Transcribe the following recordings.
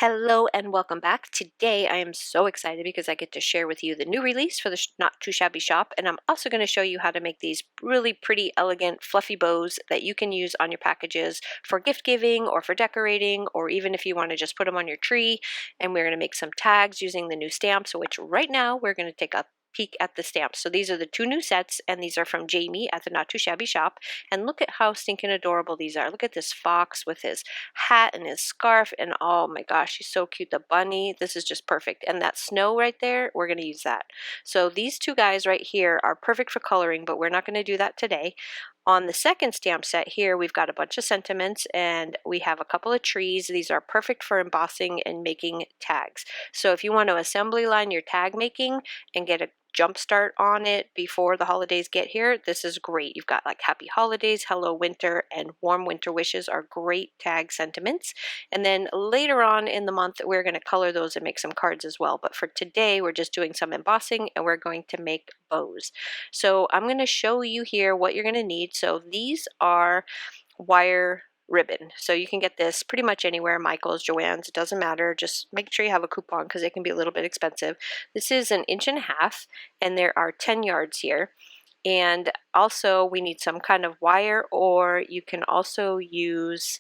Hello and welcome back. Today I am so excited because I get to share with you the new release for the Not Too Shabby Shop, and I'm also going to show you how to make these really pretty, elegant, fluffy bows that you can use on your packages for gift giving or for decorating, or even if you want to just put them on your tree. And we're going to make some tags using the new stamps, which right now we're going to take a peek at the stamps. So these are the two new sets, and these are from Jamie at the Not Too Shabby Shop. And look at how stinking adorable these are. Look at this fox with his hat and his scarf, and oh my gosh, he's so cute. The bunny, this is just perfect. And that snow right there, we're going to use that. So these two guys right here are perfect for coloring, but we're not going to do that today. On the second stamp set here, we've got a bunch of sentiments and we have a couple of trees. These are perfect for embossing and making tags. So if you want to assembly line your tag making and get a jump start on it before the holidays get here, this is great. You've got like happy holidays, hello winter, and warm winter wishes are great tag sentiments. And then later on in the month, we're going to color those and make some cards as well. But for today, we're just doing some embossing and we're going to make bows. So I'm going to show you here what you're going to need. So these are wire ribbon. So you can get this pretty much anywhere, Michael's, Joann's, it doesn't matter. Just make sure you have a coupon because it can be a little bit expensive. This is 1.5 inches and there are 10 yards here. And also we need some kind of wire, or you can also use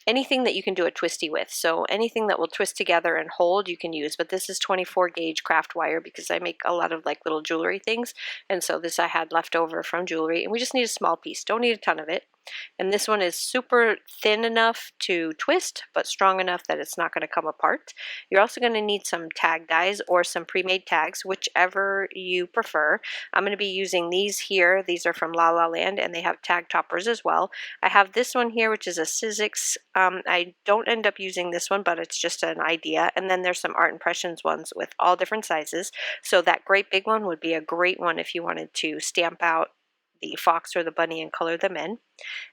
anything that you can do a twisty with. So anything that will twist together and hold you can use, but this is 24 gauge craft wire because I make a lot of like little jewelry things, and so this I had left over from jewelry, and we just need a small piece, don't need a ton of it. And this one is super thin enough to twist, but strong enough that it's not going to come apart. You're also going to need some tag dies or some pre-made tags, whichever you prefer. I'm going to be using these here. These are from La La Land, and they have tag toppers as well. I have this one here, which is a Sizzix. I don't end up using this one, but it's just an idea. And then there's some Art Impressions ones with all different sizes. So that great big one would be a great one if you wanted to stamp out the fox or the bunny and color them in.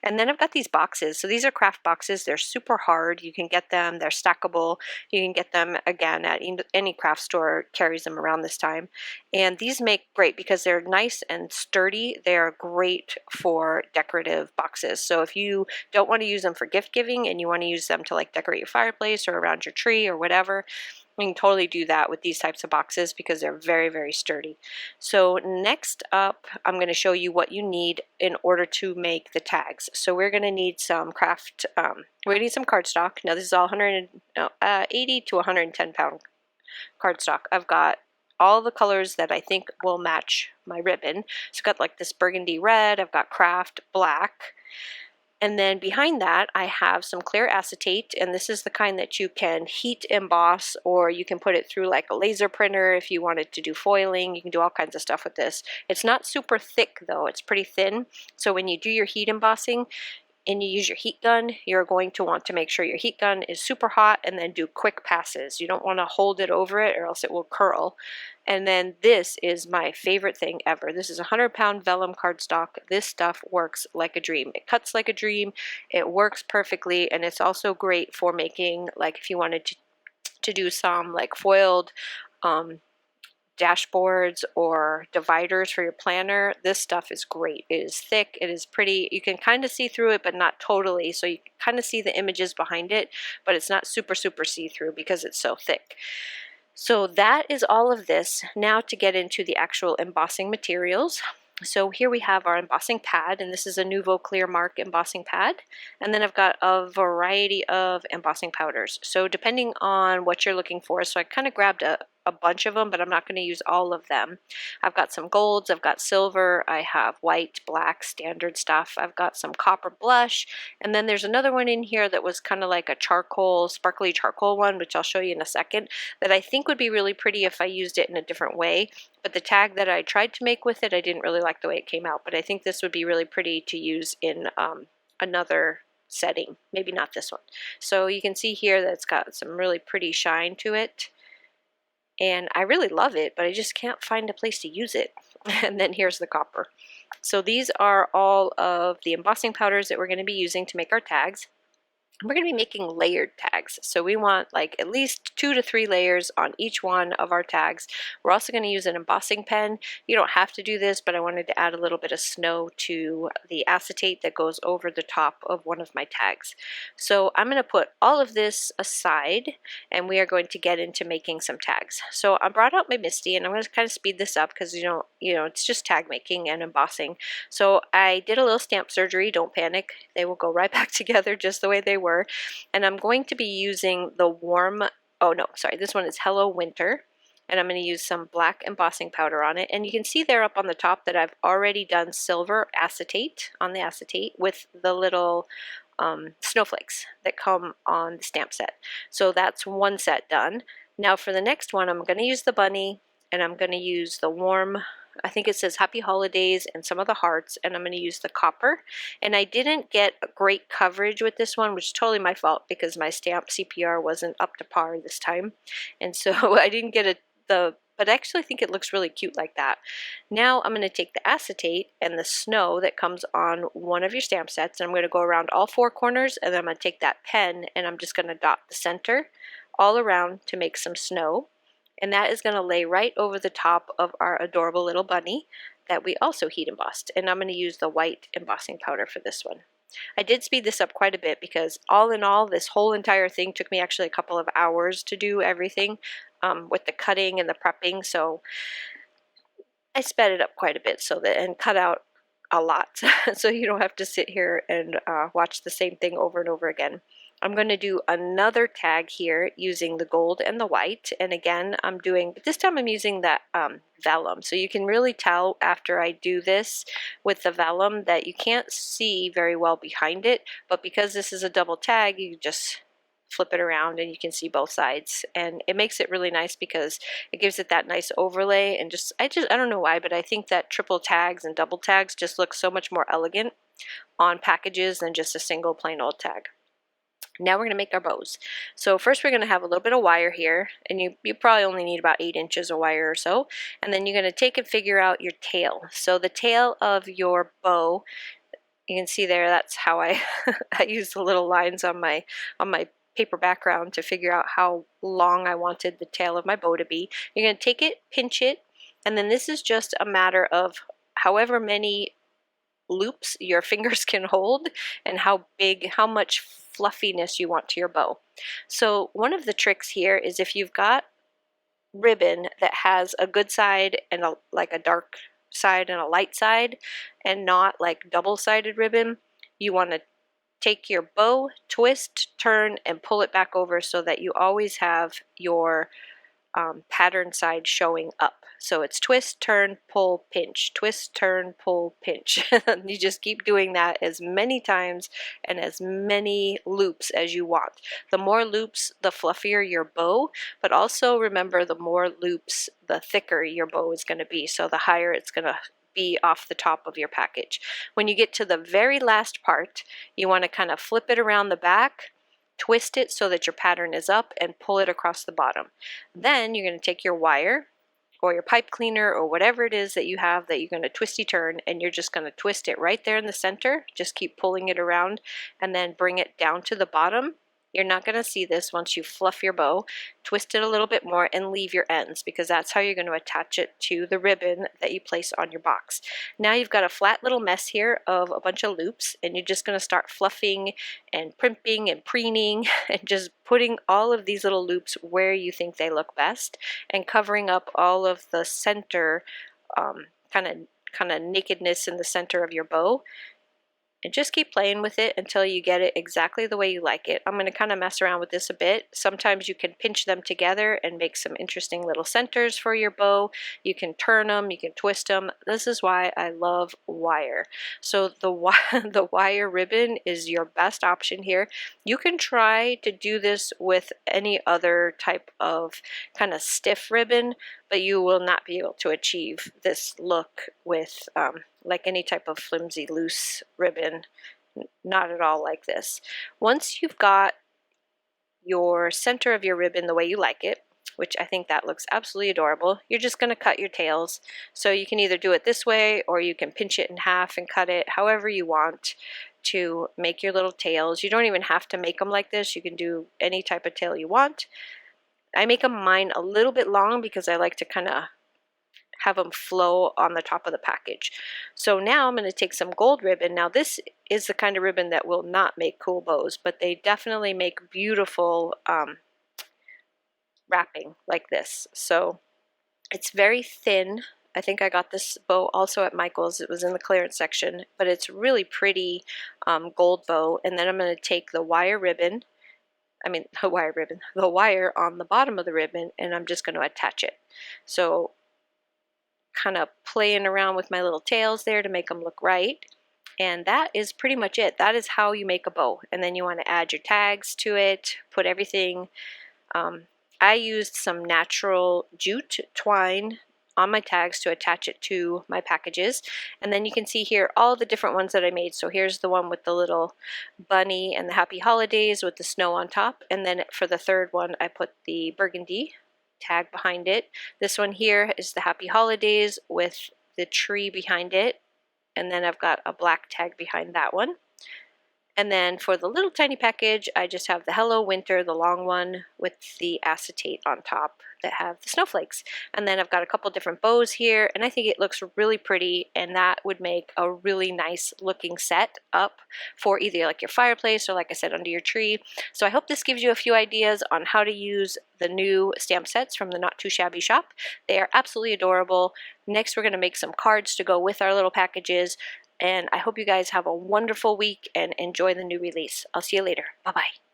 And then I've got these boxes. So these are craft boxes. They're super hard. You can get them. They're stackable. You can get them, again, at any craft store carries them around this time. And these make great because they're nice and sturdy. They're great for decorative boxes. So if you don't want to use them for gift giving and you want to use them to like decorate your fireplace or around your tree or whatever, you can totally do that with these types of boxes because they're very, very sturdy. So next up, I'm going to show you what you need in order to make the tags. So we're going to need some craft, we're going to need some cardstock. Now this is all 80 to 110 pound cardstock. I've got all the colors that I think will match my ribbon. So I've got like this burgundy red, I've got craft black. And then behind that, I have some clear acetate, and this is the kind that you can heat emboss, or you can put it through like a laser printer if you wanted to do foiling. You can do all kinds of stuff with this. It's not super thick though, it's pretty thin. So when you do your heat embossing and you use your heat gun, you're going to want to make sure your heat gun is super hot and then do quick passes. You don't want to hold it over it or else it will curl. And then this is my favorite thing ever. This is 100-pound vellum cardstock. This stuff works like a dream. It cuts like a dream. It works perfectly, and it's also great for making, like if you wanted to do some like foiled dashboards or dividers for your planner. This stuff is great. It is thick, it is pretty. You can kind of see through it, but not totally. So you can kind of see the images behind it, but it's not super see-through because it's so thick. So that is all of this. Now to get into the actual embossing materials. So here we have our embossing pad, and this is a Nouveau Clear Mark embossing pad. And then I've got a variety of embossing powders. So depending on what you're looking for, so I kind of grabbed a bunch of them, but I'm not going to use all of them. I've got some golds, I've got silver, I have white, black, standard stuff. I've got some copper blush, and then there's another one in here that was kind of like a charcoal, sparkly charcoal one, which I'll show you in a second, that I think would be really pretty if I used it in a different way. But the tag that I tried to make with it, I didn't really like the way it came out, but I think this would be really pretty to use in another setting, maybe not this one. So you can see here that it's got some really pretty shine to it. And I really love it, but I just can't find a place to use it. And then here's the copper. So these are all of the embossing powders that we're going to be using to make our tags. we're going to be making layered tags. So we want like at least 2 to 3 layers on each one of our tags. We're also going to use an embossing pen. You don't have to do this, but I wanted to add a little bit of snow to the acetate that goes over the top of one of my tags. So I'm going to put all of this aside and we are going to get into making some tags. So I brought out my Misty and I'm going to kind of speed this up because it's just tag making and embossing. So I did a little stamp surgery. Don't panic. They will go right back together just the way they were. And I'm going to be using the this one is Hello Winter. And I'm going to use some black embossing powder on it. And you can see there up on the top that I've already done silver acetate on the acetate with the little snowflakes that come on the stamp set. So that's one set done. Now for the next one, I'm going to use the bunny and I'm going to use the warm, I think it says Happy Holidays and some of the hearts, and I'm going to use the copper. And I didn't get great coverage with this one, which is totally my fault because my stamp CPR wasn't up to par this time. And so I didn't get but I actually think it looks really cute like that. Now I'm going to take the acetate and the snow that comes on one of your stamp sets, and I'm going to go around all 4 corners, and then I'm going to take that pen and I'm just going to dot the center all around to make some snow. And that is going to lay right over the top of our adorable little bunny that we also heat embossed. And I'm going to use the white embossing powder for this one. I did speed this up quite a bit because all in all, this whole entire thing took me actually a couple of hours to do everything with the cutting and the prepping. So I sped it up quite a bit and cut out a lot so you don't have to sit here and watch the same thing over and over again. I'm going to do another tag here using the gold and the white, and again this time I'm using that vellum, so you can really tell after I do this with the vellum that you can't see very well behind it, but because this is a double tag, you just flip it around and you can see both sides, and it makes it really nice because it gives it that nice overlay. And I don't know why, but I think that triple tags and double tags just look so much more elegant on packages than just a single plain old tag. Now we're going to make our bows. So first we're going to have a little bit of wire here, and you probably only need about 8 inches of wire or so, and then you're going to take and figure out your tail. So the tail of your bow, you can see there, that's how I use the little lines on my paper background to figure out how long I wanted the tail of my bow to be. You're going to take it, pinch it, and then this is just a matter of however many loops your fingers can hold and how much fluffiness you want to your bow. So one of the tricks here is if you've got ribbon that has a good side and like a dark side and a light side and not like double-sided ribbon, you want to take your bow, twist, turn, and pull it back over so that you always have your pattern side showing up. So it's twist, turn, pull, pinch, twist, turn, pull, pinch. You just keep doing that as many times and as many loops as you want. The more loops, the fluffier your bow, but also remember the more loops, the thicker your bow is going to be. So the higher it's going to be off the top of your package. When you get to the very last part, you want to kind of flip it around the back, twist it so that your pattern is up, and pull it across the bottom. Then you're going to take your wire or your pipe cleaner or whatever it is that you have that you're going to twisty turn, and you're just going to twist it right there in the center. Just keep pulling it around and then bring it down to the bottom. You're not going to see this once you fluff your bow. Twist it a little bit more and leave your ends, because that's how you're going to attach it to the ribbon that you place on your box. Now you've got a flat little mess here of a bunch of loops, and you're just going to start fluffing and primping and preening and just putting all of these little loops where you think they look best, and covering up all of the center kind of nakedness in the center of your bow. And just keep playing with it until you get it exactly the way you like it. I'm going to kind of mess around with this a bit. Sometimes you can pinch them together and make some interesting little centers for your bow. You can turn them, you can twist them. This is why I love wire. So the wire ribbon is your best option here. You can try to do this with any other type of kind of stiff ribbon, but you will not be able to achieve this look with like any type of flimsy loose ribbon. Not at all like this. Once you've got your center of your ribbon the way you like it, which I think that looks absolutely adorable, you're just going to cut your tails. So you can either do it this way or you can pinch it in half and cut it however you want to make your little tails. You don't even have to make them like this. You can do any type of tail you want. I make mine a little bit long because I like to kind of have them flow on the top of the package. So now I'm going to take some gold ribbon. Now this is the kind of ribbon that will not make cool bows, but they definitely make beautiful wrapping like this. So it's very thin. I think I got this bow also at Michael's. It was in the clearance section, but it's really pretty gold bow. And then I'm going to take the wire ribbon, the wire on the bottom of the ribbon, and I'm just going to attach it. So kind of playing around with my little tails there to make them look right. And that is pretty much it. That is how you make a bow. And then you want to add your tags to it, put everything. I used some natural jute twine on my tags to attach it to my packages. And then you can see here all the different ones that I made. So here's the one with the little bunny and the happy holidays with the snow on top. And then for the third one, I put the burgundy tag behind it. This one here is the happy holidays with the tree behind it. And then I've got a black tag behind that one. And then for the little tiny package, I just have the Hello Winter, the long one with the acetate on top that have the snowflakes. And then I've got a couple different bows here, and I think it looks really pretty, and that would make a really nice looking set up for either like your fireplace or, like I said, under your tree. So I hope this gives you a few ideas on how to use the new stamp sets from the Not Too Shabby shop. They are absolutely adorable. Next, we're going to make some cards to go with our little packages. And I hope you guys have a wonderful week and enjoy the new release. I'll see you later. Bye-bye.